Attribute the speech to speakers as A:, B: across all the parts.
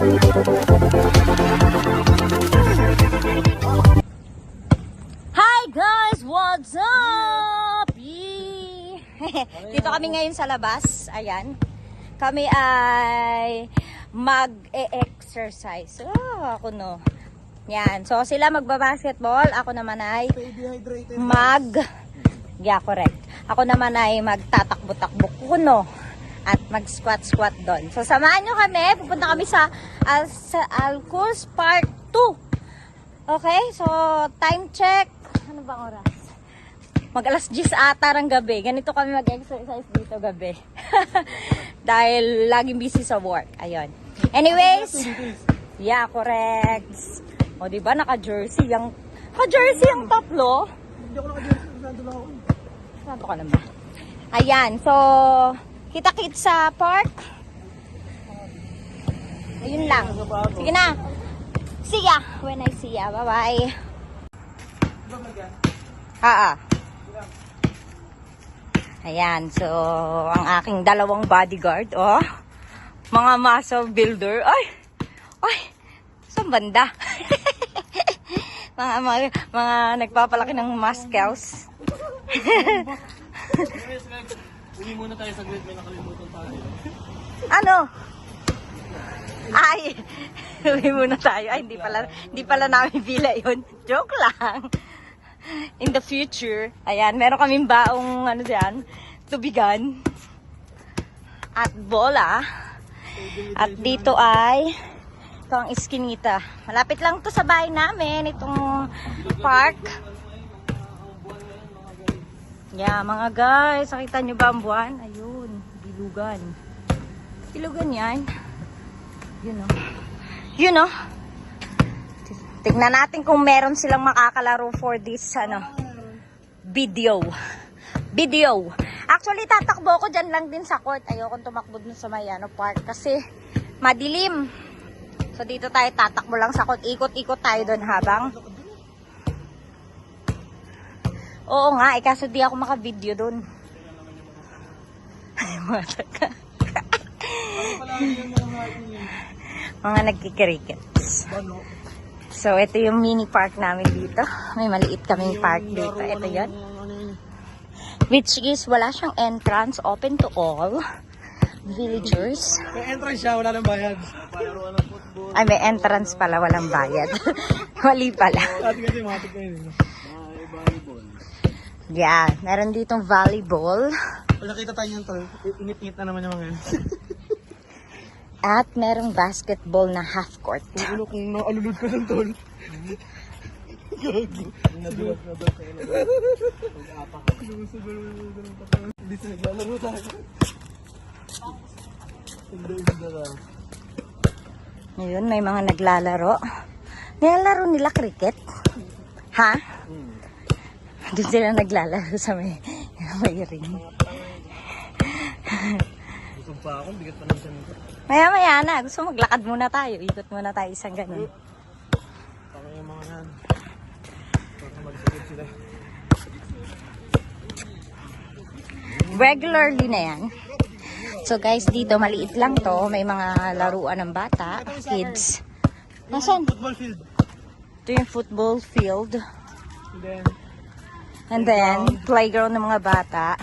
A: Hi guys! What's up? Yee! Dito kami ngayon sa labas. Ayan. Kami ay mag-e-exercise. Oh, ako no. Yan. So sila magbabasketball. Ako naman ay yeah, correct. Ako naman ay magtatakbo-takbo kuno at mag-squat-squat doon. So samahan nyo kami. Pupunta kami sa Alcuz Park 2. Okay? So time check. Ano bang oras? Mag-alas 10 ata ng gabi. Ganito kami mag-exercise dito gabi. Dahil laging busy sa work. Ayun. Anyways. Yeah, correct. O diba naka-jersey ang tatlo.
B: Hindi ako naka-jersey. Nandun ako.
A: Saan ka naman? Ayan. So, kita-kits sa park. Ayun lang. Sige na. See ya. When I see ya. Bye-bye. Ayan. So, ang aking dalawang bodyguard. Oh. Mga muscle builder. Ay! Saan banda? mga nagpapalaki ng muscles.
B: Uli muna tayo sa grid, may nakalimutan tayo.
A: Ano? Ay, uli muna tayo. Ay, hindi pala namin bila yun. Joke lang. In the future, ayan, meron kaming baong, ano diyan, tubigan. At bola. At dito ay, ito ang Eskinita. Malapit lang to sa bahay namin, itong park. Yeah, mga guys, nakita nyo ba ang buwan? Ayun, bilugan. Bilugan yan. Yun o. Tignan natin kung meron silang makakalaro for this, video. Actually, tatakbo ko dyan lang din sa court. Ayokong tumakbo dun sa may, park kasi madilim. So, dito tayo tatakbo lang sa court. Ikot-ikot tayo dun habang... Oo nga, kaso di ako maka-video dun. Mga nagkikirikets. So, ito yung mini park namin dito. May maliit kaming park dito. Ito yun. Which is, wala siyang entrance. Open to all villagers.
B: May entrance siya, wala lang bayad.
A: Ay, may entrance pala, walang bayad. Mali pala.
B: Dati kasi matik na yun.
A: Yeah, meron ditong volleyball.
B: Wala kita tayo yan, tol. Init-init na naman yung mga yan.
A: At merong basketball na half court.
B: Ulo kung naalulod ka ng tol. Gago. Nadulas na daw kayo. Pag-apak. Hindi sa naglalaro tayo. Hindi ka.
A: Ngayon, may mga naglalaro. Nilalaro nila cricket? Ha? Doon sila naglalaro sa may ring.
B: Busog pa ako, bigat pa ng tiyan ko.
A: Maya-maya na. Gusto maglakad muna tayo. Ikot muna tayo isang ganun.
B: Ako yung mga yan. Baka magsagod sila.
A: Regularly na yan. So guys, dito maliit lang to. May mga laruan ng bata. Kids. Nasaan?
B: Football field.
A: Ito yung football field.
B: And then,
A: And then, playground ng mga bata.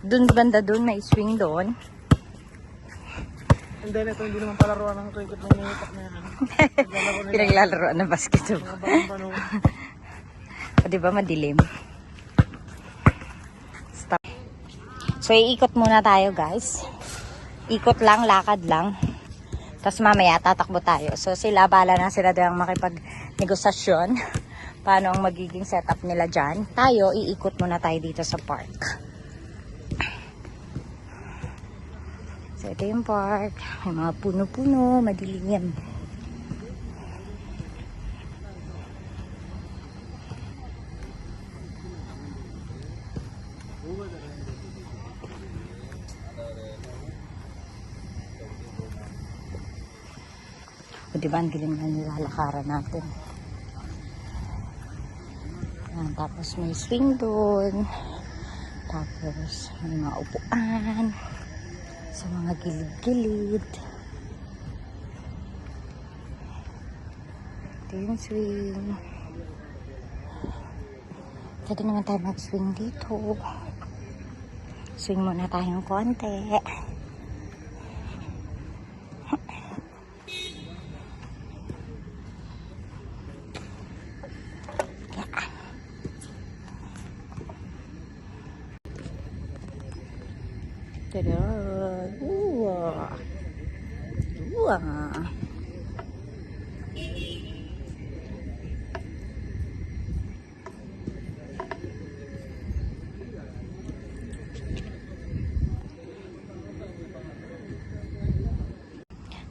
A: Dun banda dun, may swing doon.
B: and then ito hindi naman palaruan ng cricket ng nilitak na yan.
A: Pinaglalaroan ng basketball.
B: Mga bagong
A: O diba madilim? Stop. So, iikot muna tayo guys. Ikot lang, lakad lang. Tapos mamaya, tatakbo tayo. So, sila, bala na sila doon makipag-negosasyon. Paano ang magiging setup nila dyan. Tayo, iikot muna tayo dito sa park. So, ito yung park. May mga puno-puno, madilim yan. O diba, ang dilim na nilalakaran natin. Yan, tapos may swing doon. Tapos may mga upuan sa mga gilid-gilid. Ito yung swing. Pwede naman tayo mag-swing dito. Swing muna tayong konti. Tada! Uwa! Uwa!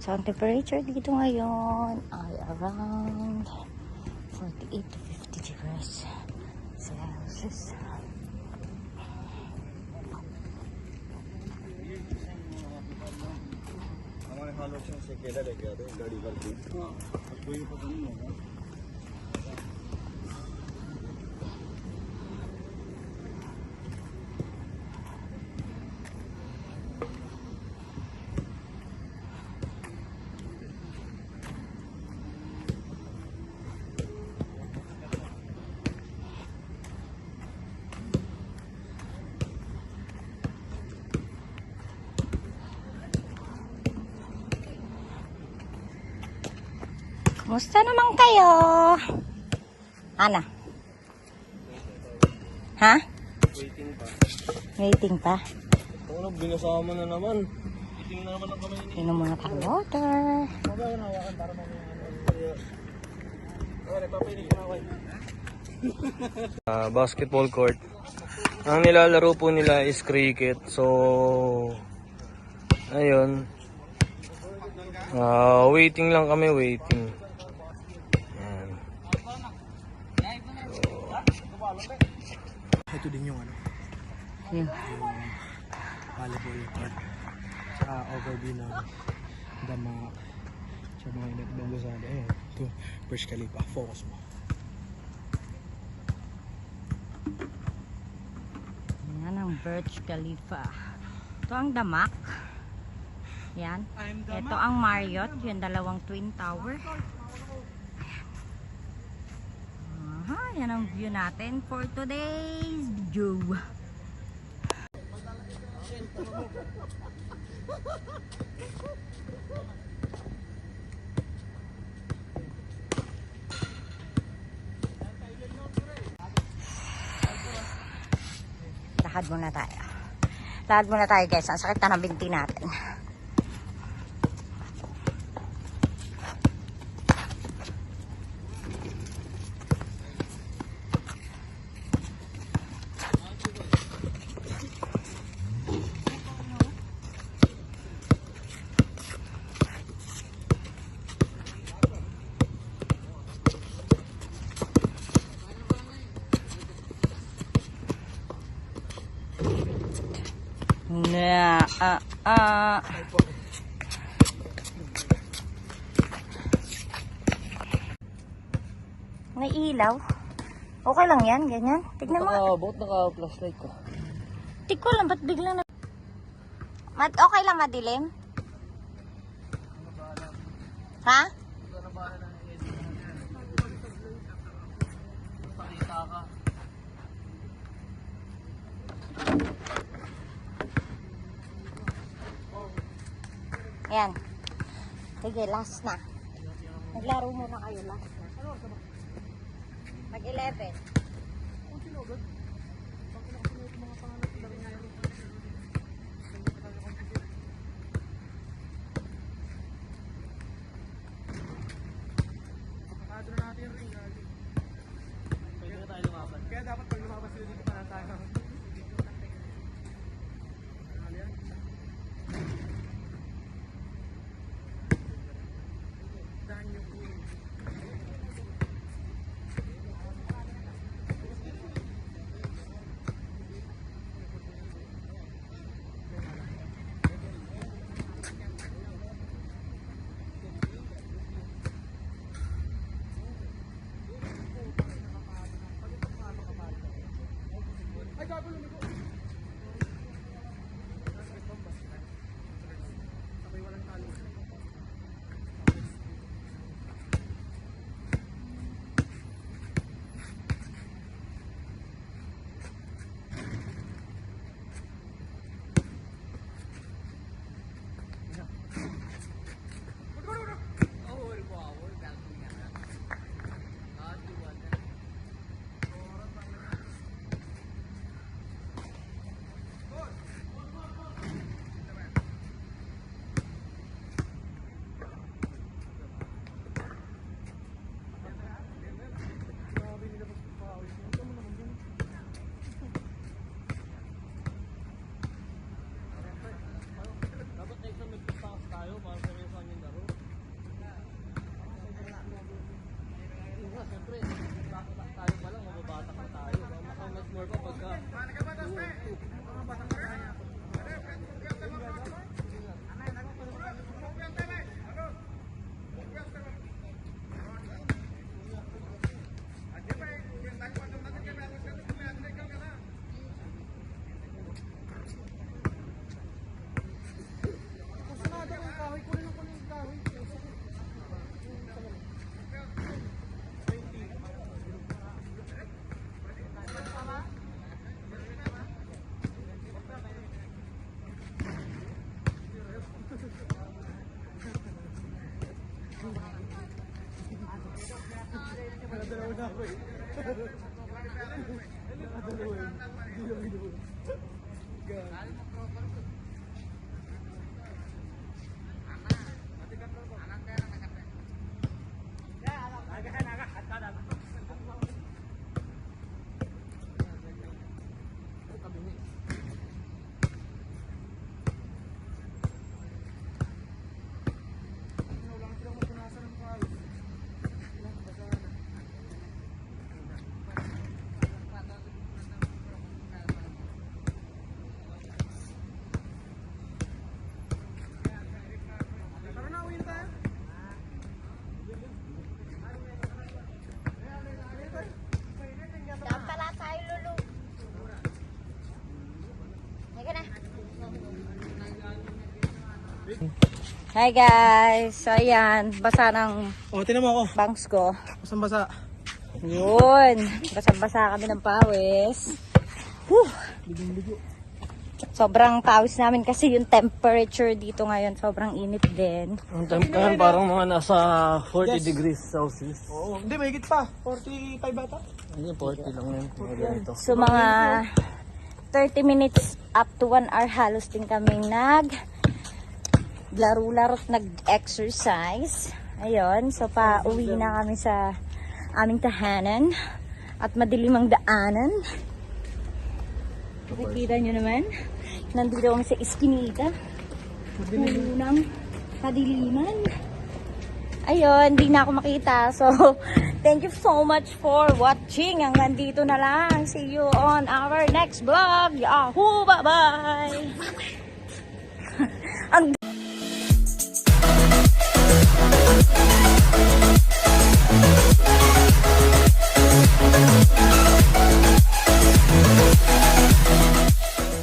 A: So, ang temperature dito ngayon ay around 48 to 50 degrees Celsius.
B: हमारे हाल से केला लेके आते हैं गाड़ी भर के कोई पता नहीं होगा
A: Kumusta naman kayo? Ana? Ha?
B: waiting pa
A: Waiting pa?
B: ano binasama na naman waiting na naman ang kamay ni
A: Inom muna tayo water.
B: magawa na hawakan para mamaya nagpapinig na ako basketball court ang nilalaro po nila is cricket so ayun waiting lang kami waiting. Ito din yung ano,
A: Yun.
B: volleyball court. Tsaka overview ng Damak. Tsaka mga iba't ibang gusali. Ayun, ito, Burj Khalifa. Focus mo.
A: Yan ang Burj Khalifa. Ito ang Damak. Yan. Ito ang Marriott. Yung dalawang twin tower. Aha, yan ang view natin for today's video. Lakad muna tayo. Lakad muna tayo guys. Ang sakit na ng binti natin. May ilaw. Okay lang yan, ganyan. Tignan mo.
B: Bakit naka-flashlight ko?
A: Tik ko lang, ba't biglang na... Okay lang madilim? Ha? Ayan. Sige, last na. Naglaro muna kayo, last na. Mag-11.
B: Kaya dapat pag lumabas sila dito para tayo.
A: Saan pala tayo, Lulu? Halika na. Hi guys! So ayan, basa ng
B: Oh, tinan mo ako.
A: bangs ko.
B: Basang basa.
A: Yun, basang-basa kami ng pawis. Whew.
B: Ligo-ligo.
A: Sobrang pawis namin kasi yung temperature dito ngayon, sobrang init din.
C: Ang temp ngayon parang mga nasa 40
B: Yes.
C: degrees Celsius.
B: Oo, hindi, mahigit pa. 45 bata.
C: Hindi, 40 lang yun. Mga ganito.
A: So mga 30 minutes up to 1 hour halos din kaming laro-laro at nag-exercise. Ayun, so pa-uwi na kami sa aming tahanan at madilim ang daanan. Nakikita nyo naman, nandito kami sa Eskinita. Puno ng kadiliman. Ayun, di na ako makita. So, thank you so much for watching. Hanggang dito na lang. See you on our next vlog. Yahoo! Bye-bye! Ang